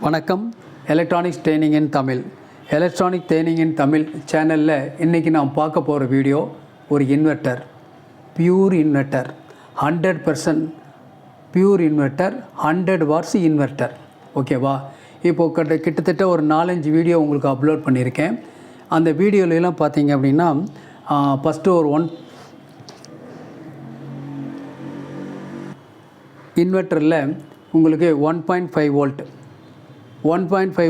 வணக்கம். Electronics training in Tamil. Electronic training in Tamil சேனலில் இன்றைக்கி நாம் பார்க்க போகிற வீடியோ ஒரு inverter, pure inverter, 100% pure inverter, 100 watts inverter. ஓகேவா? இப்போது கிட்டத்தட்ட ஒரு 4-5 வீடியோ உங்களுக்கு அப்லோட் பண்ணியிருக்கேன். அந்த வீடியோலலாம் பார்த்தீங்க அப்படின்னா ஃபஸ்ட்டு ஒரு இன்வெர்ட்டரில் உங்களுக்கு 1.5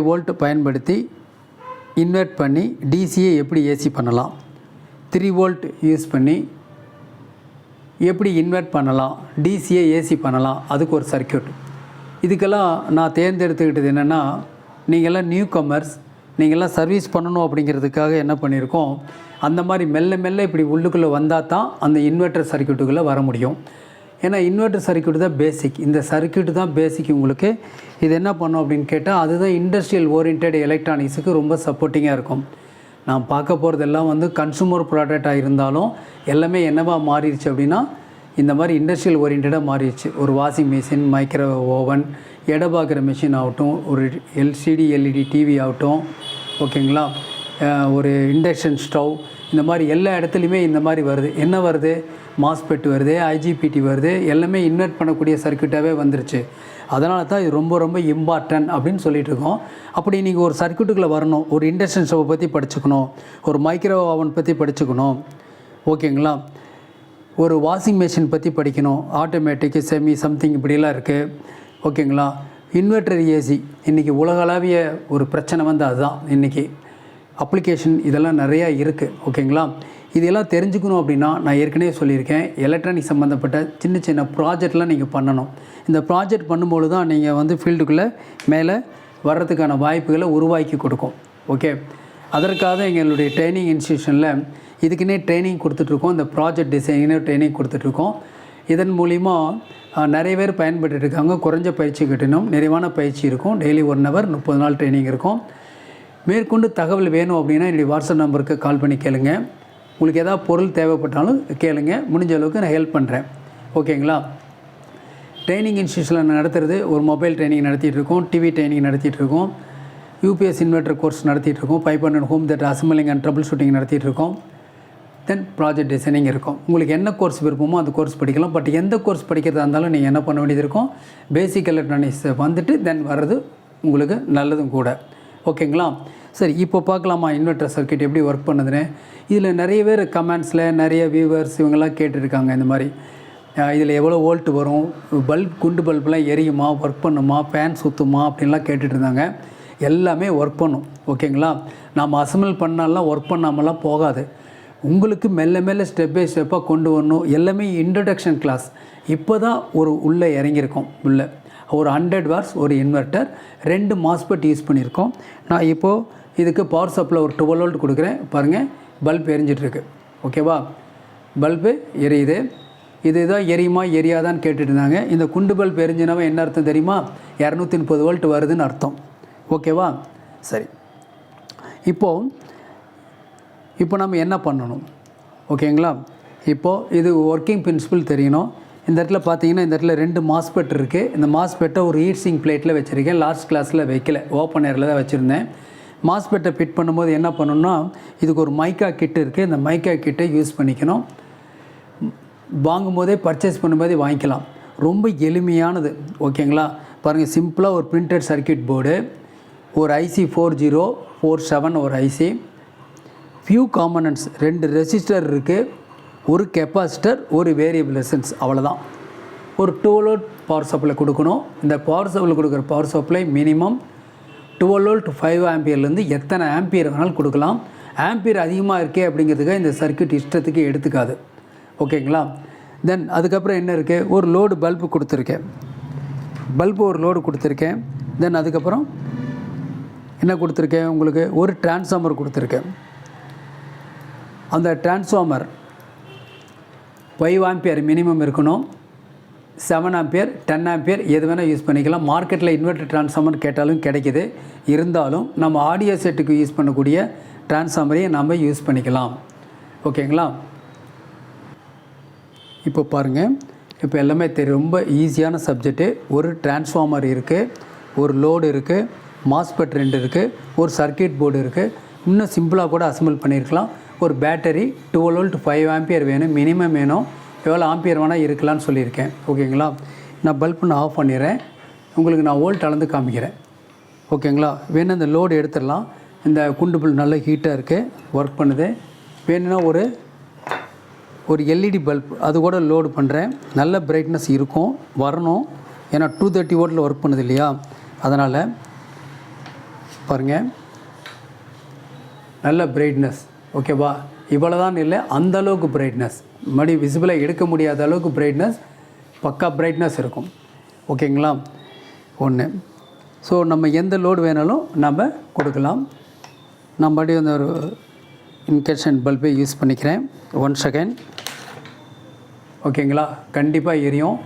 வோல்ட் பயன்படுத்தி இன்வெர்ட் பண்ணி டிசியை எப்படி ஏசி பண்ணலாம், 3 வோல்ட் யூஸ் பண்ணி எப்படி இன்வெர்ட் பண்ணலாம், டிசியை ஏசி பண்ணலாம், அதுக்கு ஒரு சர்க்யூட். இதுக்கெல்லாம் நான் தேர்ந்தெடுத்துக்கிட்டது என்னென்னா, நீங்கள்லாம் நியூ கமர்ஸ், நீங்கள்லாம் சர்வீஸ் பண்ணணும் அப்படிங்கிறதுக்காக என்ன பண்ணியிருக்கோம், அந்த மாதிரி மெல்ல மெல்ல இப்படி உள்ளுக்குள்ளே வந்தால் தான் அந்த இன்வெர்ட்டர் சர்க்யூட்டுக்குள்ளே வர முடியும். ஏன்னா இன்வெர்ட்டர் சர்க்யூட் தான் பேசிக். இந்த சர்க்யூட் தான் பேசிக். உங்களுக்கு இது என்ன பண்ணும் அப்படின்னு கேட்டால், அதுதான் இண்டஸ்ட்ரியல் ஓரியன்ட் எலக்ட்ரானிக்ஸுக்கு ரொம்ப சப்போர்ட்டிங்காக இருக்கும். நான் பார்க்க போகிறதெல்லாம் கன்சூமர் ப்ராடக்டாக இருந்தாலும் எல்லாமே என்னவா மாறிடுச்சு அப்படின்னா, இந்த மாதிரி இண்டஸ்ட்ரியல் ஓரியன்டாக மாறிடுச்சு. ஒரு வாஷிங் மிஷின், மைக்ரோ ஓவன், எடை பார்க்குற மிஷின் ஆகட்டும், ஒரு எல்சிடி எல்இடி டிவி ஆகட்டும், ஓகேங்களா, ஒரு இண்டக்ஷன் ஸ்டவ், இந்த மாதிரி எல்லா இடத்துலையுமே இந்த மாதிரி வருது. என்ன வருது? மாஸ்பெட் வருது, ஐஜிபிடி வருது, எல்லாமே இன்வெர்ட் பண்ணக்கூடிய சர்க்யூட்டாகவே வந்துருச்சு. அதனால தான் இது ரொம்ப ரொம்ப இம்பார்ட்டன்ட் அப்படின்னு சொல்லிட்டு இருக்கோம். அப்படி நீங்கள் ஒரு சர்க்யூட்டுக்குள்ளே வரணும், ஒரு இண்டக்ஷன் ஸ்டவ் பற்றி படிச்சுக்கணும், ஒரு மைக்ரோ ஓவன் பற்றி படிச்சுக்கணும், ஓகேங்களா, ஒரு வாஷிங் மிஷின் பற்றி படிக்கணும், ஆட்டோமேட்டிக்கு செமி சம்திங் இப்படிலாம் இருக்குது, ஓகேங்களா. இன்வெர்ட்டர் ஏசி இன்றைக்கி உலகளாவிய ஒரு பிரச்சனை அதுதான். இன்றைக்கி அப்ளிகேஷன் இதெல்லாம் நிறையா இருக்குது, ஓகேங்களா. இதெல்லாம் தெரிஞ்சுக்கணும் அப்படின்னா நான் ஏற்கனவே சொல்லியிருக்கேன், எலக்ட்ரானிக் சம்மந்தப்பட்ட சின்ன சின்ன ப்ராஜெக்ட்லாம் நீங்கள் பண்ணணும். இந்த ப்ராஜெக்ட் பண்ணும்போது தான் நீங்கள் ஃபீல்டுக்குள்ளே மேலே வர்றதுக்கான வாய்ப்புகளை உருவாக்கி கொடுக்கும். ஓகே, அதற்காக எங்களுடைய ட்ரைனிங் இன்ஸ்டியூஷனில் இதுக்குன்னே ட்ரைனிங் கொடுத்துட்ருக்கோம். இந்த ப்ராஜெக்ட் டிசைனே ட்ரைனிங் கொடுத்துட்ருக்கோம். இதன் மூலிமா நிறைய பேர் பயன்பட்டுருக்காங்க. குறைஞ்ச பயிற்சி கட்டணும், நிறைவான பயிற்சி இருக்கும். டெய்லி 1 ஹவர் 30 நாள் ட்ரைனிங் இருக்கும். மேற்கொண்டு தகவல் வேணும் அப்படின்னா என்னுடைய வாட்ஸ்அப் நம்பருக்கு கால் பண்ணி கேளுங்க. உங்களுக்கு எதாவது பொருள் தேவைப்பட்டாலும் கேளுங்க, முடிஞ்ச அளவுக்கு நான் ஹெல்ப் பண்ணுறேன், ஓகேங்களா. ட்ரைனிங் இன்ஸ்டியூஷனில் நடத்துகிறது ஒரு மொபைல் ட்ரைனிங் நடத்திட்டுருக்கோம், டிவி ட்ரைனிங் நடத்திட்டுருக்கோம், யூபிஎஸ் இன்வெர்ட்டர் கோர்ஸ் நடத்திட்டுருக்கோம், 500 home theatre assembling and troubleshooting நடத்திட்டுருக்கோம். தென் ப்ராஜெக்ட் டிசைனிங் இருக்கும். உங்களுக்கு என்ன கோர்ஸ் விருப்பமோ அந்த கோர்ஸ் படிக்கலாம். பட் எந்த கோர்ஸ் படிக்கிறதா இருந்தாலும் நீங்கள் என்ன பண்ண வேண்டியது இருக்கும், பேசிக் எலக்ட்ரானிக்ஸ் தென் வர்றது உங்களுக்கு நல்லதும் கூட, ஓகேங்களா. சரி, இப்போ பார்க்கலாமா இன்வெர்ட்டர் சர்க்யூட் எப்படி ஒர்க் பண்ணுதுன்னு. இதில் நிறைய பேர் கமெண்ட்ஸில் நிறைய வியூவர்ஸ் இவங்கெல்லாம் கேட்டுருக்காங்க, இந்த மாதிரி இதில் எவ்வளோ வோல்ட் வரும், குண்டு பல்பெலாம் எரியுமா, ஒர்க் பண்ணுமா, ஃபேன் சுற்றுமா அப்படின்லாம் கேட்டுட்டு இருந்தாங்க. எல்லாமே ஒர்க் பண்ணும், ஓகேங்களா. நாம் அசம்பிள் பண்ணாலாம் ஒர்க் பண்ணாமலாம் போகாது. உங்களுக்கு மெல்ல மெல்ல ஸ்டெப் பை ஸ்டெப்பாக கொண்டு வரணும். எல்லாமே இன்ட்ரடக்ஷன் கிளாஸ். இப்போ தான் உள்ளே இறங்கியிருக்கோம். ஒரு 100 வாட்ஸ் ஒரு இன்வெர்ட்டர், 2 மாஸ்பெட் யூஸ் பண்ணியிருக்கோம். நான் இப்போது இதுக்கு பவர் சப்ளை ஒரு 12 வோல்ட் கொடுக்குறேன். பாருங்கள், பல்ப் எரிஞ்சிட்ருக்கு, ஓகேவா. பல்பு எரியுது. இதுதான் எரியுமா எரியாதான்னு கேட்டுட்டு இருந்தாங்க. இந்த குண்டு பல்ப் எரிஞ்சினாவே என்ன அர்த்தம் தெரியுமா? 230 வோல்ட் வருதுன்னு அர்த்தம், ஓகேவா. சரி, இப்போ நம்ம என்ன பண்ணணும், ஓகேங்களா. இப்போது இது ஒர்க்கிங் பிரின்சிபல் தெரியணும். இந்த இடத்துல பார்த்தீங்கன்னா, இந்த இடத்துல 2 மாஸ்பெட் இருக்குது. இந்த மாஸ்பெட்டை ஒரு ஹீட்சிங் பிளேட்டில் வச்சுருக்கேன். லாஸ்ட் கிளாஸில் வைக்கல, ஓப்பன் ஏரில் தான் வச்சுருந்தேன். மாஸ்பெட்டை ஃபிட் பண்ணும்போது என்ன பண்ணணும்னா, இதுக்கு ஒரு மைக்கா கிட்டு இருக்குது. இந்த மைக்கா கிட்டை யூஸ் பண்ணிக்கணும். வாங்கும்போதே பர்ச்சேஸ் பண்ணும்போதே வாங்கிக்கலாம். ரொம்ப எளிமையானது, ஓகேங்களா. பாருங்கள், சிம்பிளாக ஒரு பிரிண்டட் சர்க்யூட் போர்டு, ஒரு ஐசி 4047 ஒரு ஐசி, ஃபியூ காம்பனன்ட்ஸ், 2 ரெசிஸ்டர் இருக்குது, ஒரு கெப்பாசிட்டர், ஒரு வேரியபிள் ரெசிஸ்டன்ஸ், அவ்வளோதான். ஒரு 12 வோல்ட் பவர் சப்ளை கொடுக்கணும். இந்த பவர் சப்ளை கொடுக்குற பவர் சப்ளை மினிமம் 12 வோல்ட் 5 ஆம்பியர்லேருந்து எத்தனை ஆம்பியர் வேணாலும் கொடுக்கலாம். ஆம்பியர் அதிகமாக இருக்கே அப்படிங்கிறதுக்காக இந்த சர்க்யூட் இஷ்டத்துக்கு எடுத்துக்காது, ஓகேங்களா. தென் அதுக்கப்புறம் என்ன இருக்குது, ஒரு லோடு பல்பு கொடுத்துருக்கேன். ஒரு லோடு கொடுத்துருக்கேன். தென் அதுக்கப்புறம் என்ன கொடுத்துருக்கேன், உங்களுக்கு ஒரு டிரான்ஸ்ஃபார்மர் கொடுத்துருக்கேன். அந்த டிரான்ஸ்ஃபார்மர் 5 ஆம்பியர் மினிமம் இருக்கணும். 7 ஆம்பியர், 10 ஆம்பியர் எது வேணால் யூஸ் பண்ணிக்கலாம். மார்க்கெட்டில் இன்வெர்ட்டர் டிரான்ஸ்ஃபார்மர் கேட்டாலும் கிடைக்கிது. இருந்தாலும் நம்ம ஆடியோ செட்டுக்கு யூஸ் பண்ணக்கூடிய டிரான்ஸ்ஃபார்மரையும் நம்ம யூஸ் பண்ணிக்கலாம், ஓகேங்களா. இப்போ பாருங்கள், இப்போ எல்லாமே ரொம்ப ஈஸியான சப்ஜெக்ட்டு. ஒரு டிரான்ஸ்ஃபார்மர் இருக்குது, ஒரு லோடு இருக்குது, மாஸ்பெட் 2 இருக்குது, ஒரு சர்க்கியூட் போர்டு இருக்குது. இன்னும் சிம்பிளாக கூட அசம்பிள் பண்ணியிருக்கலாம். ஒரு பேட்டரி 12 வோல்ட் 5 ஆம்பியர் வேணும், மினிமம் வேணும். எவ்வளோ ஆம்பியர் வேணால் இருக்கலாம்னு சொல்லியிருக்கேன். ஓகேங்களா? நான் பல்ப் நான் ஆஃப் பண்ணிடுறேன். உங்களுக்கு நான் வோல்ட் அளந்து காமிக்கிறேன். ஓகேங்களா? வேணும் இந்த லோடு எடுத்துடலாம். இந்த குண்டு பல்ப் நல்ல ஹீட்டாக இருக்குது, ஒர்க் பண்ணுது. வேணும்னா ஒரு எல்இடி பல்ப் அது கூட லோடு பண்ணுறேன். நல்ல பிரைட்னஸ் இருக்கும், வரணும். ஏன்னா 230 வோல்ட்டில் ஒர்க் பண்ணுது இல்லையா, அதனால் பாருங்கள் நல்ல பிரைட்னஸ். ஓகேவா? இவ்வளோ தான் இல்லை, அந்தளவுக்கு பிரைட்னஸ், மறுபடியும் விசிபிளாக எடுக்க முடியாத அளவுக்கு பிரைட்னஸ், பக்கா பிரைட்னஸ் இருக்கும். ஓகேங்களா? ஒன்று. ஸோ நம்ம எந்த லோடு வேணாலும் நம்ம கொடுக்கலாம். நான் மறுபடியும் அந்த ஒரு இன்கேஷன் பல்பை யூஸ் பண்ணிக்கிறேன். 1 செகண்ட். ஓகேங்களா? கண்டிப்பாக எரியும்.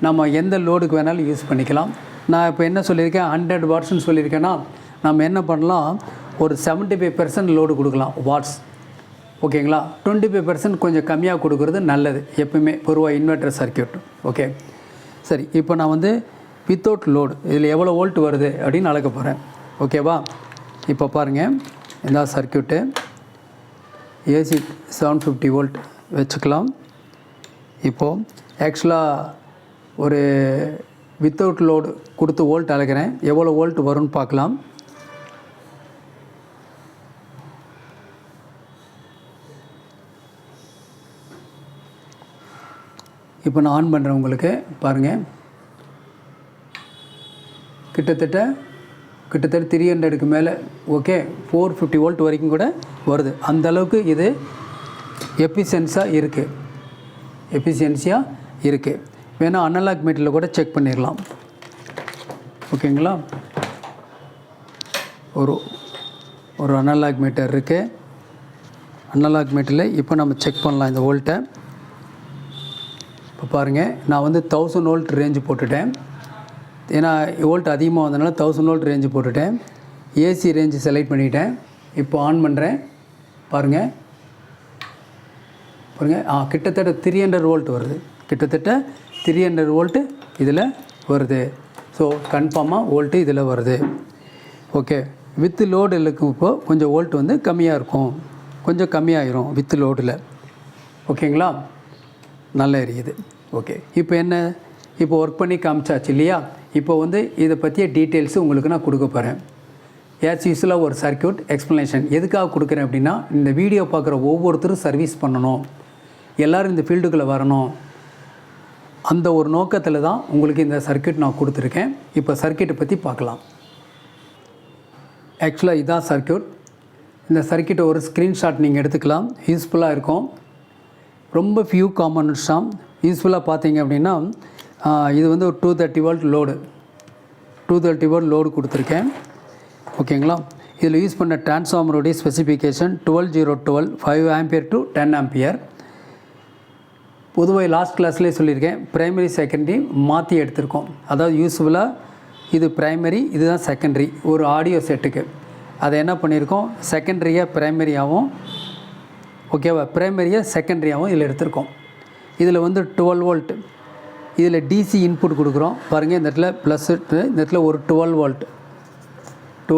நம்ம எந்த லோடுக்கு வேணாலும் யூஸ் பண்ணிக்கலாம். நான் இப்போ என்ன சொல்லியிருக்கேன், 100 வாட்ஸ்ன்னு சொல்லியிருக்கேன்னா நம்ம என்ன பண்ணலாம், ஒரு 75% லோடு கொடுக்கலாம் வாட்ஸ். ஓகேங்களா? 25% கொஞ்சம் கம்மியாக கொடுக்குறது நல்லது எப்பவுமே, பொதுவாக இன்வெர்டர் சர்க்கியூட். ஓகே சரி. இப்போ நான் வந்து வித்தவுட் லோடு இதில் எவ்வளோ வோல்ட் வருது அப்படின்னு அளக்க போகிறேன். ஓகேவா? இப்போ பாருங்கள், இந்த சர்க்கியூட்டு ஏசி 750 வோல்ட் வச்சுக்கலாம். இப்போது ஆக்சுவலாக ஒரு வித்தவுட் லோடு கொடுத்து வோல்ட் அளக்கிறேன். எவ்வளோ வோல்ட் வரும்னு பார்க்கலாம். இப்போ நான் ஆன் பண்ணுறேன். உங்களுக்கு பாருங்கள், கிட்டத்தட்ட 300க்கு மேலே. ஓகே, 450 வோல்ட் வரைக்கும் கூட வருது. அந்தளவுக்கு இது எஃபிஷியன்ஸியாக இருக்குது. வேணால் அனலாக் மீட்டரில் கூட செக் பண்ணிடலாம். ஓகேங்களா? ஒரு அனலாக் மீட்டர் இருக்குது. அனலாக் மீட்டரில் இப்போ நம்ம செக் பண்ணலாம் இந்த வோல்ட்டை. இப்போ பாருங்கள், நான் வந்து 1000 வோல்ட் ரேஞ்சு போட்டுட்டேன். ஏன்னா வோல்ட் அதிகமாக வந்ததுனால 1000 வோல்ட் ரேஞ்சு போட்டுட்டேன். ஏசி ரேஞ்சு செலக்ட் பண்ணிட்டேன். இப்போ ஆன் பண்ணுறேன். பாருங்கள் கிட்டத்தட்ட 300 வோல்ட் வருது. கிட்டத்தட்ட 300 வோல்ட்டு இதில் வருது. ஸோ கன்ஃபார்மாக வோல்ட்டு இதில் வருது. ஓகே, வித் லோடு இருக்கும். இப்போது கொஞ்சம் வோல்ட் வந்து கம்மியாக இருக்கும், கொஞ்சம் கம்மியாகிரும் வித் லோடில். ஓகேங்களா? நல்லா எரியுது. ஓகே, இப்போ என்ன, இப்போ ஒர்க் பண்ணி காமிச்சாச்சு இல்லையா? இப்போ வந்து இதை பற்றிய டீட்டெயில்ஸு உங்களுக்கு நான் கொடுக்க போகிறேன். ஏஸ் யூஸ்வலாக ஒரு சர்க்கியூட் எக்ஸ்ப்ளனேஷன் எதுக்காக கொடுக்குறேன் அப்படின்னா, இந்த வீடியோ பார்க்குற ஒவ்வொருத்தரும் சர்வீஸ் பண்ணணும், எல்லோரும் இந்த ஃபீல்டுக்குள்ளே வரணும், அந்த ஒரு நோக்கத்தில் தான் உங்களுக்கு இந்த சர்க்கியூட் நான் கொடுத்துருக்கேன். இப்போ சர்க்கியூட்டை பற்றி பார்க்கலாம். ஆக்சுவலாக இதான் சர்க்கியூட். இந்த சர்க்கியூட்டை ஒரு ஸ்க்ரீன்ஷாட் நீங்கள் எடுத்துக்கலாம், யூஸ்ஃபுல்லாக இருக்கும். ரொம்ப ஃபியூ காம்பனன்ட்ஸ் தான். யூஸ்ஃபுல்லாக பார்த்தீங்க அப்படின்னா இது வந்து ஒரு 230 வோல்ட் லோடு, 230 வோல்ட் லோடு கொடுத்துருக்கேன். ஓகேங்களா? இதில் யூஸ் பண்ண டிரான்ஸ்ஃபார்மருடைய ஸ்பெசிஃபிகேஷன் 12012 5 ஆம்பியர் டு 10 ஆம்பியர். பொதுவாக லாஸ்ட் கிளாஸ்லேயே சொல்லியிருக்கேன், ப்ரைமரி செகண்டரி மாற்றி எடுத்திருக்கோம். அதாவது யூஸ்ஃபுல்லாக இது ப்ரைமரி, இதுதான் செகண்டரி. ஒரு ஆடியோ செட்டுக்கு அதை என்ன பண்ணியிருக்கோம், செகண்டரியாக ப்ரைமரியாகவும், ஓகேவா, ப்ரைமரியாக செகண்டரியாகவும் இதில் எடுத்திருக்கோம். இதில் வந்து 12 வோல்ட், இதில் டிசி இன்புட் கொடுக்குறோம். பாருங்கள், இந்த இடத்துல ப்ளஸ், இந்த இடத்துல ஒரு 12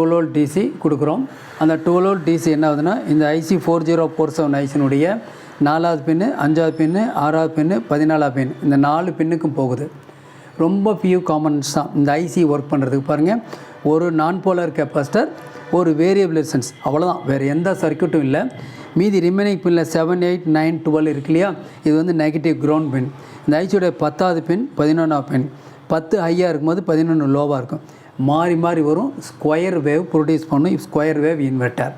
வோல்ட் டிசி கொடுக்குறோம். அந்த 12 வோல்ட் டிசி என்ன ஆகுதுன்னா, இந்த ஐசி 4047 ஐசினுடைய 4வது பின்னு, 5வது பின்னு, 6வது பின்னு, 14வது பின், இந்த 4 பின்னுக்கும் போகுது. ரொம்ப ஃபியூ காம்பனன்ட்ஸ் தான் இந்த ஐசி ஒர்க் பண்ணுறதுக்கு. பாருங்கள், ஒரு நான் போலார் கெப்பாசிட்டர், ஒரு வேரியபிள் ரெசிஸ்டன்ஸ், அவ்வளோதான். வேறு எந்த சர்க்கியூட்டும் இல்லை. மீதி ரிமைனிங் பின்னில் 7, 8, 9, 12 இருக்கு இல்லையா, இது வந்து நெகட்டிவ் கிரவுண்ட் பின். இந்த ஐசியோடைய 10வது பின், 11வது பின், 10 ஹையாக இருக்கும்போது 11 லோவாக இருக்கும். மாறி மாறி வரும். ஸ்கொயர் வேவ் ப்ரொடியூஸ் பண்ணும். ஸ்கொயர் வேவ் இன்வெர்ட்டர்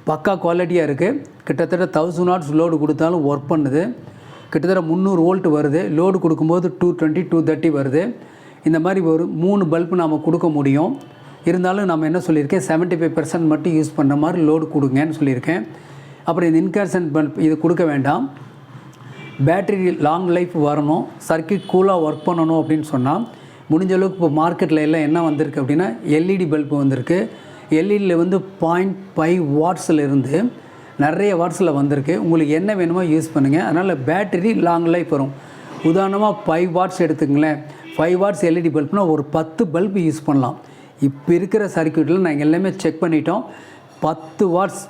பக்கா குவாலிட்டியாக இருக்குது. கிட்டத்தட்ட 1000 வாட்ஸ் லோடு கொடுத்தாலும் ஒர்க் பண்ணுது. கிட்டத்தட்ட 300 வோல்ட் வருது. லோடு கொடுக்கும்போது 220, 230 வருது. இந்த மாதிரி ஒரு 3 பல்பு நாம் கொடுக்க முடியும். இருந்தாலும் நம்ம என்ன சொல்லியிருக்கேன், 75% மட்டும் யூஸ் பண்ணுற மாதிரி லோடு கொடுங்கன்னு சொல்லியிருக்கேன். அப்புறம் இந்த இன்கர்ஷன் பல்ப் இது கொடுக்க வேண்டாம். பேட்டரி லாங் லைஃப் வரணும், சர்க்கியூட் கூலாக ஒர்க் பண்ணணும் அப்படின்னு சொன்னால், முடிஞ்ச அளவுக்கு இப்போ மார்க்கெட்டில் எல்லாம் என்ன வந்திருக்கு அப்படின்னா, எல்இடி பல்பு வந்திருக்கு. எல்இடியில் வந்து 0.5 வாட்ஸில் இருந்து நிறைய வாட்ஸில் வந்திருக்கு. உங்களுக்கு என்ன வேணுமோ யூஸ் பண்ணுங்கள். அதனால் பேட்டரி லாங் லைஃப் வரும். உதாரணமாக 5 வாட்ஸ் எடுத்துக்கங்களேன். 5 வாட்ஸ் எல்இடி பல்ப்னால் ஒரு 10 பல்பு யூஸ் பண்ணலாம். இப்போ இருக்கிற சர்க்யூட்டில் நாங்கள் எல்லாமே செக் பண்ணிட்டோம். 10 வாட்ஸ்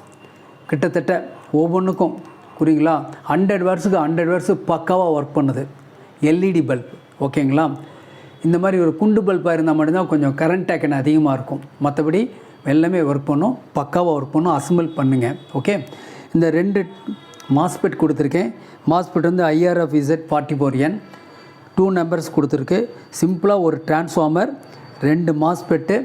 கிட்டத்தட்ட ஒவ்வொன்றுக்கும் புரியுங்களா. 100 வாட்ஸுக்கு 100 வாட்ஸு பக்காவாக ஒர்க் பண்ணுது எல்இடி பல்ப். ஓகேங்களா. இந்த மாதிரி ஒரு குண்டு பல்பாக இருந்தால் மட்டும்தான் கொஞ்சம் கரண்ட் டேக்கன் அதிகமாக இருக்கும். மற்றபடி எல்லாமே ஒர்க் பண்ணும், பக்காவாக ஒர்க் பண்ணும். அசம்பிள் பண்ணுங்கள். ஓகே. இந்த 2 மாஸ்பெட் கொடுத்துருக்கேன். மாஸ்பெட் வந்து IRFZ44N 2 நம்பர்ஸ் கொடுத்துருக்கு. சிம்பிளாக ஒரு டிரான்ஸ்ஃபார்மர், 2 மாஸ்பெட்டு,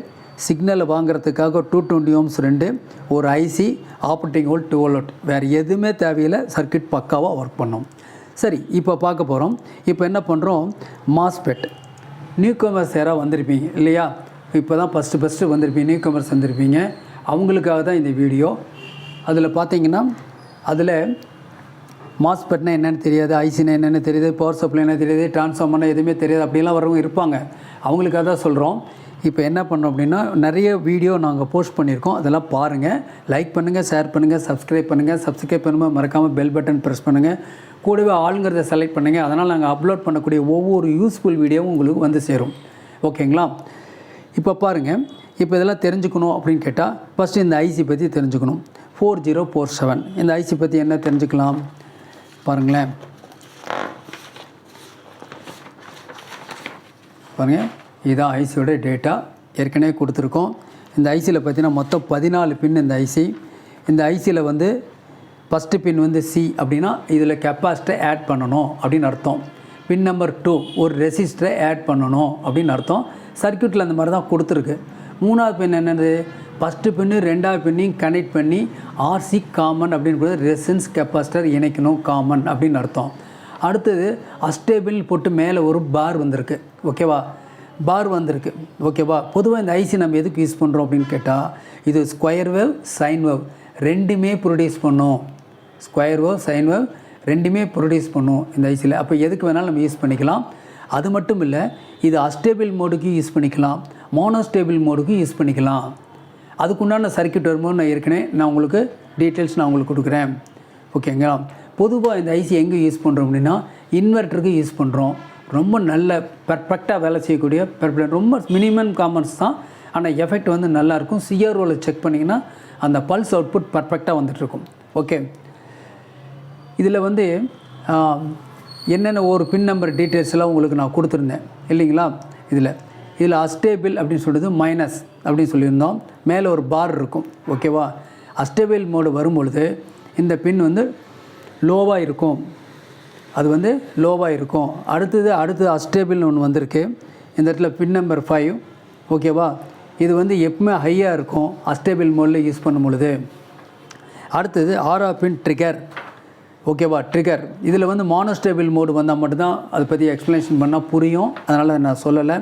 சிக்னலை வாங்குறதுக்காக 220 ohms 2, ஒரு ஐசி, ஆப்ரேட்டிங் வோல்ட் 12 volt. வேறு எதுவுமே தேவையில்லை. சர்க்யூட் பக்காவாக ஒர்க் பண்ணும். சரி, இப்போ பார்க்க போகிறோம். இப்போ என்ன பண்ணுறோம், மாஸ்பெட். நியூ கமர்ஸ் யாராவது வந்திருப்பீங்க இல்லையா, இப்போ தான் ஃபஸ்ட்டு வந்திருப்பீங்க, நியூ கமர்ஸ் வந்திருப்பீங்க. அவங்களுக்காக தான் இந்த வீடியோ. அதில் பார்த்தீங்கன்னா அதில் மாஸ்பெட்னா என்னென்னு தெரியாது, ஐசினா என்னென்னு தெரியாது, பவர் சப்ளை என்ன தெரியாது, டிரான்ஸ்ஃபார்மர்னா எதுவுமே தெரியாது, அப்படிலாம் வரவங்க இருப்பாங்க. அவங்களுக்காக தான் சொல்கிறோம். இப்போ என்ன பண்ணோம் அப்படின்னா, நிறைய வீடியோ நாங்கள் போஸ்ட் பண்ணியிருக்கோம். அதெல்லாம் பாருங்கள், லைக் பண்ணுங்கள், ஷேர் பண்ணுங்கள், சப்ஸ்கிரைப் பண்ணும்போது மறக்காமல் பெல் பட்டன் ப்ரெஸ் பண்ணுங்கள். கூடவே ஆளுங்கிறத செலக்ட் பண்ணுங்கள். அதனால் நாங்கள் அப்லோட் பண்ணக்கூடிய ஒவ்வொரு யூஸ்ஃபுல் வீடியோவும் உங்களுக்கு வந்து சேரும். ஓகேங்களா. இப்போ பாருங்கள், இப்போ இதெல்லாம் தெரிஞ்சுக்கணும் அப்படின்னு கேட்டால் ஃபஸ்ட்டு இந்த ஐசி பற்றி தெரிஞ்சுக்கணும். 4047 இந்த ஐசி பற்றி என்ன தெரிஞ்சுக்கலாம் பாருங்களேன். பாருங்கள், இதுதான் ஐசியோட டேட்டா ஏற்கனவே கொடுத்துருக்கோம். இந்த ஐசியில் பார்த்தீங்கன்னா மொத்தம் 14 பின் இந்த ஐசி. இந்த ஐசியில் வந்து ஃபஸ்ட்டு பின் வந்து சி அப்படின்னா இதில் கெப்பாசிட்டரை ஆட் பண்ணணும் அப்படின்னு அர்த்தம். பின் நம்பர் 2 ஒரு ரெசிஸ்டரை ஆட் பண்ணணும் அப்படின்னு அர்த்தம். சர்க்யூட்டில் அந்த மாதிரி தான் கொடுத்துருக்கு. 3வது பின் என்னது, ஃபஸ்ட்டு பின்னு 2வது பின்னையும் கனெக்ட் பண்ணி ஆர்சி காமன் அப்படின்னு கூட ரெசிஸ்டன்ஸ் கெப்பாசிட்டர் இணைக்கணும் காமன் அப்படின்னு அர்த்தம். அடுத்தது அஸ்டேபிள் போட்டு மேலே ஒரு பார் வந்திருக்கு. ஓகேவா, பார் வந்திருக்கு. ஓகேவா. பொதுவாக இந்த ஐசி நம்ம எதுக்கு யூஸ் பண்ணுறோம் அப்படின்னு கேட்டால், இது ஸ்கொயர் வேவ், சைன் வேவ் ரெண்டுமே ப்ரொடியூஸ் பண்ணும். ஸ்கொயர் வேவ், சைன் வேவ் ரெண்டுமே ப்ரொடியூஸ் பண்ணும் இந்த ஐசியில். அப்போ எதுக்கு வேணாலும் நம்ம யூஸ் பண்ணிக்கலாம். அது மட்டும் இல்லை, இது அஸ்டேபிள் மோடுக்கு யூஸ் பண்ணிக்கலாம், மோனோஸ்டேபிள் மோடுக்கு யூஸ் பண்ணிக்கலாம். அதுக்குண்டான சர்க்யூட் வரும்போது நான் உங்களுக்கு டீட்டெயில்ஸ் உங்களுக்கு கொடுக்குறேன். ஓகேங்களா. பொதுவாக இந்த ஐசி எங்கே யூஸ் பண்ணுறோம் அப்படின்னா, இன்வெர்ட்டருக்கு யூஸ் பண்ணுறோம். ரொம்ப நல்ல பர்ஃபெக்டாக வேலை செய்யக்கூடிய ரொம்ப மினிமம் காமன்ஸ் தான், ஆனால் எஃபெக்ட் வந்து நல்லாயிருக்கும். சிஆர்ஓவில் செக் பண்ணிங்கன்னா அந்த பல்ஸ் அவுட்புட் பர்ஃபெக்டாக வந்துட்டுருக்கும். ஓகே. இதில் வந்து என்னென்ன ஒரு பின் நம்பர் டீட்டெயில்ஸ் எல்லாம் உங்களுக்கு நான் கொடுத்துருந்தேன் இல்லைங்களா. இதில் அஸ்டேபிள் அப்படின்னு சொல்கிறது மைனஸ் அப்படின்னு சொல்லியிருந்தோம். மேலே ஒரு பார் இருக்கும். ஓகேவா. அஸ்டேபிள் மோடு வரும்பொழுது இந்த பின் வந்து லோவாக இருக்கும், அது வந்து லோவாக இருக்கும். அடுத்தது அஸ்டேபிள்னு ஒன்று வந்திருக்கு. இந்த இடத்துல பின் நம்பர் 5. ஓகேவா. இது வந்து எப்பவுமே ஹையாக இருக்கும் அஸ்டேபிள் மோடில் யூஸ் பண்ணும் பொழுது. அடுத்தது 6வது பின் ட்ரிகர். ஓகேவா. ட்ரிகர் இதில் வந்து மோனோஸ்டேபிள் மோடு வந்தால் மட்டும்தான் அதை பற்றி எக்ஸ்ப்ளனேஷன் பண்ணால் புரியும், அதனால் நான் சொல்லலை.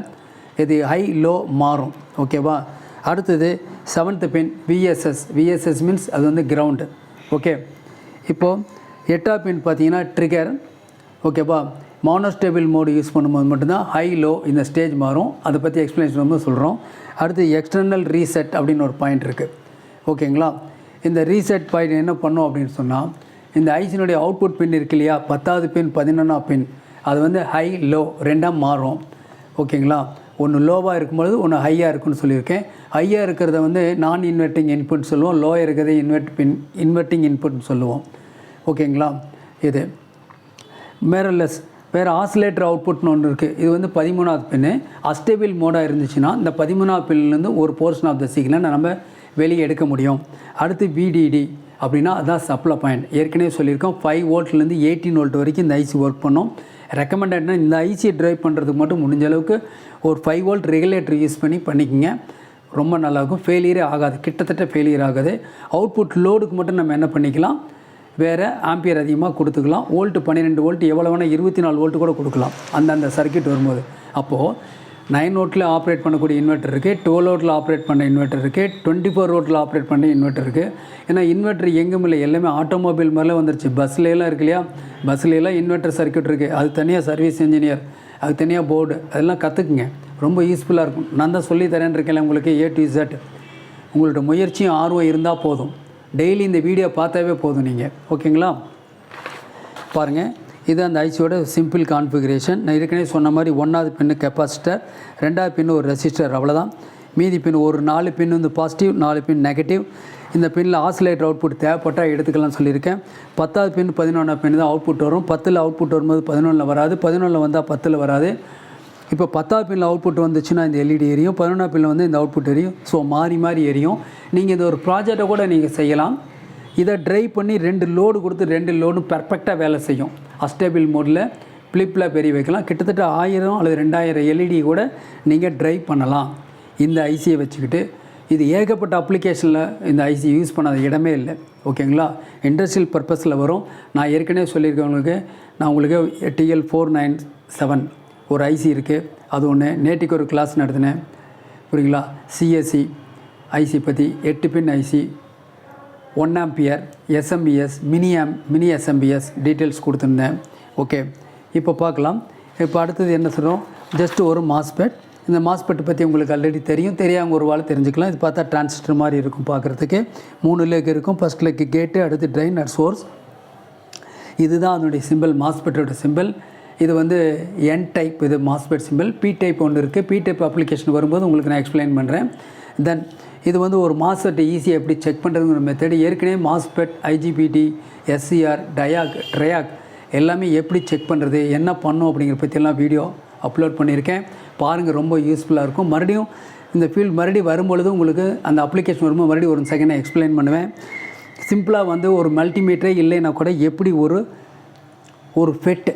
இது ஹை லோ மாறும். ஓகேவா. அடுத்தது 7th பின் விஎஸ்எஸ் மீன்ஸ் அது வந்து கிரவுண்டு. ஓகே. இப்போது 8வது பின் பார்த்தீங்கன்னா ட்ரிகர். ஓகேவா. மோனோஸ்டேபிள் மோடு யூஸ் பண்ணும்போது மட்டும்தான் ஹை லோ இந்த ஸ்டேஜ் மாறும். அதை பற்றி எக்ஸ்ப்ளனேஷன் வந்து சொல்கிறோம். அடுத்து எக்ஸ்டர்னல் ரீசெட் அப்படின்னு ஒரு பாயிண்ட் இருக்குது. ஓகேங்களா. இந்த ரீசெட் பாயிண்ட் என்ன பண்ணோம் அப்படின்னு சொன்னால், இந்த ஐசினுடைய அவுட்புட் பின் இருக்கு இல்லையா, 10வது பின் 11வது பின் அது வந்து ஹை லோ ரெண்டாக மாறும். ஓகேங்களா. ஒன்று லோவாக இருக்கும்பொழுது ஒன்று ஹையாக இருக்குன்னு சொல்லியிருக்கேன். ஹையாக இருக்கிறத வந்து நான் இன்வெர்ட்டிங் இன்புட் சொல்லுவோம், லோவாக இருக்கிறத இன்வெர்ட்டிங் இன்புட்னு சொல்லுவோம். ஓகேங்களா. இது வேறு ஆசிலேட்டர் அவுட்புட்னு ஒன்று இருக்குது. இது வந்து 13வது பின்னு அஸ்டேபிள் மோடாக இருந்துச்சுன்னா இந்த 13வது பின்லேருந்து ஒரு போர்ஷன் ஆஃப் த சிக்னலை நம்ம வெளியே எடுக்க முடியும். அடுத்து VDD அப்படின்னா அதுதான் சப்ளை பாயிண்ட். ஏற்கனவே சொல்லியிருக்கோம் 5 வோல்ட்லேருந்து 18 வோல்ட் வரைக்கும் இந்த ஐசி ஒர்க் பண்ணோம். ரெக்கமெண்டட்னா இந்த ஐசியை ட்ரைவ் பண்ணுறதுக்கு மட்டும் முடிஞ்ச அளவுக்கு ஒரு 5 வோல்ட் ரெகுலேட்டர் யூஸ் பண்ணிக்கிங்க. ரொம்ப நல்லாயிருக்கும். ஃபெயிலியரே ஆகாது, கிட்டத்தட்ட ஃபெயிலியர் ஆகாது. அவுட்புட் லோடுக்கு மட்டும் நம்ம என்ன பண்ணிக்கலாம், வேறு ஆம்பியர் அதிகமாக கொடுத்துக்கலாம். வோல்ட்டு 12 வோல்ட் எவ்வளோ வேணால் 24 வோல்ட்டு கூட கொடுக்கலாம் அந்த சர்க்யூட் வரும்போது. அப்போது 9 வோல்ட்டில் ஆப்ரேட் பண்ணக்கூடிய இன்வெர்ட்டர் இருக்குது, 12 வோல்ட்டில் ஆப்ரேட் பண்ண இன்வெர்ட்டர் இருக்குது, 24 வோல்ட்டில் ஆப்ரேட் பண்ண இன்வெர்ட்டர் இருக்குது. ஏன்னா இன்வெர்ட்டர் எங்கும் இல்லை, எல்லாமே ஆட்டோமொபைல் மாதிரிலாம் வந்துருச்சு. பஸ்ஸிலலாம் இருக்கு இல்லையா, பஸ்ஸிலலாம் இன்வெர்ட்டர் சர்க்யூட் இருக்குது. அது தனியாக சர்வீஸ் இன்ஜினியர், அது தனியாக போர்டு, அதெல்லாம் கற்றுக்குங்க, ரொம்ப யூஸ்ஃபுல்லாக இருக்கும். நான் தான் சொல்லி தரேன் இருக்கேன் உங்களுக்கு A to Z. உங்களோட முயற்சியும் ஆர்வம் இருந்தால் போதும். டெய்லி இந்த வீடியோ பார்த்தாவே போதும் நீங்கள். ஓகேங்களா. பாருங்கள், இது அந்த ஐசியோட சிம்பிள் கான்ஃபிகரேஷன். நான் ஏற்கனவே சொன்ன மாதிரி 1வது பின்னு கெப்பாசிட்டர், 2வது பின்னு ஒரு ரெசிஸ்டர், அவ்வளோதான். மீதி பின் ஒரு 4 பின் வந்து பாசிட்டிவ், 4 பின் நெகட்டிவ். இந்த பின்னில் ஆசிலேட்டர் அவுட்புட் தேவைப்பட்டால் எடுத்துக்கலாம்னு சொல்லியிருக்கேன். 10வது பின் 11ஆம் பின் தான் அவுட்புட் வரும். 10ல் அவுட்புட் வரும்போது 11ல் வராது, 11ல் வந்தால் 10ல் வராது. இப்போ 10வது பின்னில் அவுட்புட் வந்துச்சுன்னா இந்த எல்இடி எரியும், 11ஆம் பின்னில் வந்து இந்த அவுட்புட் எரியும். ஸோ மாறி மாறி எரியும். நீங்கள் இந்த ஒரு ப்ராஜெக்டை கூட நீங்கள் செய்யலாம். இதை ட்ரைவ் பண்ணி 2 லோடு கொடுத்து 2 லோடும் பெர்ஃபெக்டாக வேலை செய்யும். அஸ்டேபிள் மோடில் ஃப்ளிப்பில் பெரிய வைக்கலாம். கிட்டத்தட்ட 1000 அல்லது 2000 எல்இடி கூட நீங்கள் ட்ரைவ் பண்ணலாம் இந்த ஐசியை வச்சுக்கிட்டு. இது ஏகப்பட்ட அப்ளிகேஷனில் இந்த ஐசி யூஸ் பண்ணாத இடமே இல்லை. ஓகேங்களா? இண்டஸ்ட்ரியல் பர்பஸில் வரும். நான் ஏற்கனவே சொல்லியிருக்கேன் உங்களுக்கு TL497 ஒரு ஐசி இருக்குது. அது ஒன்று. நேற்றுக்கு ஒரு கிளாஸ் நடத்தினேன். புரியுங்களா? சிஎஸ்சி ஐசி பற்றி 8 pin IC, 1 ampere, SMPS, mini SMPS details கொடுத்துருந்தேன். ஓகே, இப்போ பார்க்கலாம். இப்போ அடுத்தது என்ன சொல்கிறோம்? ஜஸ்ட் ஒரு மாஸ்பெட். இந்த மாஸ்பெட் பற்றி உங்களுக்கு ஆல்ரெடி தெரியும். தெரியாமல் ஒரு வாழை தெரிஞ்சுக்கலாம். இது பார்த்தா டிரான்சிஸ்டர் மாதிரி இருக்கும் பார்க்குறதுக்கு. 3 லெக் இருக்கும். ஃபஸ்ட் லெக்கு கேட்டு, அடுத்து ட்ரைன் அட் சோர்ஸ். இதுதான் அதனுடைய சிம்பிள், மாஸ்பெட்டோட சிம்பிள். இது வந்து N டைப், இது மாஸ்பெட் சிம்பிள். P டைப் ஒன்று இருக்குது. P டைப் அப்ளிகேஷன் வரும்போது உங்களுக்கு நான் எக்ஸ்பிளைன் பண்ணுறேன். தென் இது வந்து ஒரு மாஸ்பெட்டை ஈஸியாக எப்படி செக் பண்ணுறதுங்கிற மெத்தடு ஏற்கனவே மாஸ்பெட், IGBT, SCR, ட்ரையாக் எல்லாமே எப்படி செக் பண்ணுறது, என்ன பண்ணும் அப்படிங்கிற பற்றியெல்லாம் வீடியோ அப்லோட் பண்ணியிருக்கேன். பாருங்கள், ரொம்ப யூஸ்ஃபுல்லாக இருக்கும். மறுபடியும் இந்த ஃபீல்டு மறுபடியும் வரும்பொழுது உங்களுக்கு அந்த அப்ளிகேஷன் வரும்போது மறுபடியும் ஒரு செகண்ட் எக்ஸ்பிளைன் பண்ணுவேன். சிம்பிளாக வந்து ஒரு மல்டிமீட்டரே இல்லைன்னா கூட எப்படி ஒரு FET,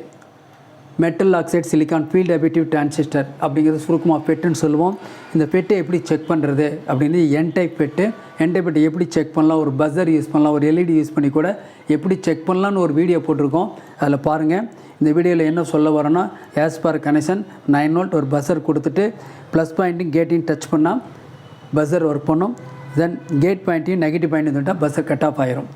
metal oxide silicon field effective transistor அப்படிங்கிறது சுருக்கமாக ஃபெட்டுன்னு சொல்லுவோம். இந்த ஃபெட்டை எப்படி செக் பண்ணுறது அப்படின்னு N type FET. N type ஃபெட்டை எப்படி செக் பண்ணலாம், ஒரு பஸர் யூஸ் பண்ணலாம், ஒரு எல்இடி யூஸ் பண்ணி கூட எப்படி செக் பண்ணலான்னு ஒரு வீடியோ போட்டிருக்கோம். அதில் பாருங்கள். இந்த வீடியோவில் என்ன சொல்ல வரோன்னா, ஆஸ் பர் கனெக்ஷன் 9 வோல்ட் ஒரு பஸர் கொடுத்துட்டு ப்ளஸ் பாயிண்ட்டையும் கேட்டையும் டச் பண்ணால் பஸர் ஒர்க் பண்ணும். தென் கேட் பாயிண்ட்டையும் நெகட்டிவ் பாயிண்ட்டையும் தொட்டால் பஸர் கட் ஆஃப் ஆயிரும்.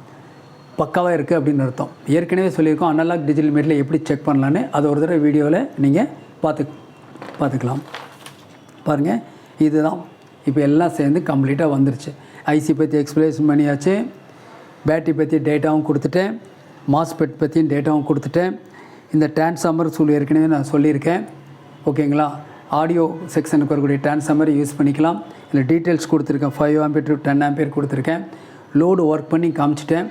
பக்காவாக இருக்குது அப்படின்னு அர்த்தம். ஏற்கனவே சொல்லியிருக்கோம் அனலாக் டிஜிட்டல் மீட்டரில் எப்படி செக் பண்ணலான்னு. அது ஒரு தடவை வீடியோவில் நீங்கள் பார்த்துக்கலாம். பாருங்கள், இதுதான் இப்போ எல்லாம் சேர்ந்து கம்ப்ளீட்டாக வந்துருச்சு. ஐசி பற்றி எக்ஸ்பிளேஷன் பண்ணியாச்சு, பேட்டரி பற்றி டேட்டாவும் கொடுத்துட்டேன், மாஸ்பெட் பற்றியும் டேட்டாவும் கொடுத்துட்டேன். இந்த டிரான்ஸ்ஃபார்மர் ஏற்கனவே நான் சொல்லியிருக்கேன். ஓகேங்களா? ஆடியோ செக்ஷனுக்கு வரக்கூடிய டிரான்ஸ்ஃபார்மர் யூஸ் பண்ணிக்கலாம். இதில் டீட்டெயில்ஸ் கொடுத்துருக்கேன். 5 ஆம்பியர் டு 10 ஆம்பியர் கொடுத்துருக்கேன். லோடு ஒர்க் பண்ணி காமிச்சிட்டேன்.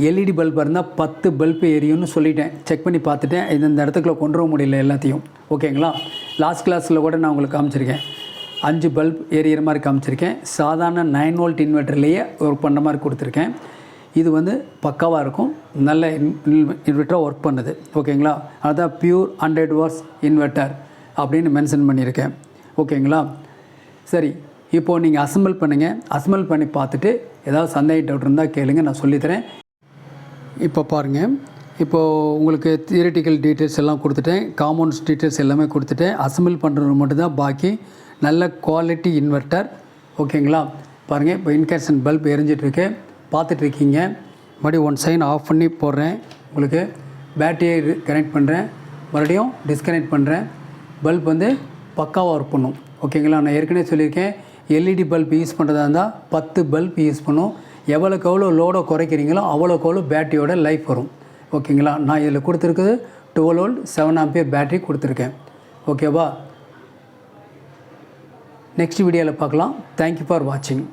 எல்இடி பல்ப் இருந்தால் 10 பல்பு எரியும்னு சொல்லிட்டேன். செக் பண்ணி பார்த்துட்டேன். இந்த இடத்துக்குள்ள கொண்டு வர முடியல எல்லாத்தையும். ஓகேங்களா? லாஸ்ட் கிளாஸில் கூட நான் உங்களுக்கு காமிச்சிருக்கேன். 5 பல்ப் எரியிற மாதிரி காமிச்சிருக்கேன். சாதாரண 9 வோல்ட் இன்வெர்ட்டர்லேயே ஒர்க் பண்ணுற மாதிரி கொடுத்துருக்கேன். இது வந்து பக்காவாக இருக்கும். நல்ல இன்வெர்ட்டராக ஒர்க் பண்ணுது. ஓகேங்களா? அதுதான் பியூர் 100 வாட்ஸ் இன்வெர்ட்டர் அப்படின்னு மென்ஷன் பண்ணியிருக்கேன். ஓகேங்களா? சரி, இப்போது நீங்கள் அசம்பிள் பண்ணுங்கள். அசம்பிள் பண்ணி பார்த்துட்டு ஏதாவது சந்தேகம் டவுட் இருந்தால் கேளுங்க, நான் சொல்லித்தரேன். இப்போ பாருங்கள், இப்போது உங்களுக்கு தியரிட்டிக்கல் டீட்டெயில்ஸ் எல்லாம் கொடுத்துட்டேன், காம்பவுண்ட்ஸ் டீட்டெயில்ஸ் எல்லாமே கொடுத்துட்டேன். அசம்பிள் பண்ணுறது மட்டும்தான் பாக்கி. நல்ல குவாலிட்டி இன்வெர்ட்டர். ஓகேங்களா? பாருங்கள், இப்போ இன்கேஷன் பல்ப் எரிஞ்சிட்ருக்கு, பார்த்துட்ருக்கீங்க. மறுபடியும் ஒன் சைன் ஆஃப் பண்ணி போடுறேன். உங்களுக்கு பேட்டரியை கனெக்ட் பண்ணுறேன், மறுபடியும் டிஸ்கனெக்ட் பண்ணுறேன். பல்ப் வந்து பக்காவாக ஒர்க் பண்ணும். ஓகேங்களா? நான் ஏற்கனவே சொல்லியிருக்கேன், எல்இடி பல்ப் யூஸ் பண்ணுறதா இருந்தால் 10 பல்ப் யூஸ் பண்ணும். எவ்வளோக்கு எவ்வளோ லோடை குறைக்கிறீங்களோ அவ்வளோக்கு எவ்வளோ பேட்டரியோட லைஃப் வரும். ஓகேங்களா? நான் இதில் கொடுத்துருக்குது 12 வோல்ட் 7 ஆம்பியர் பேட்டரி கொடுத்துருக்கேன். ஓகேவா? நெக்ஸ்ட் வீடியோவில் பார்க்கலாம். தேங்க்யூ ஃபார் வாட்சிங்.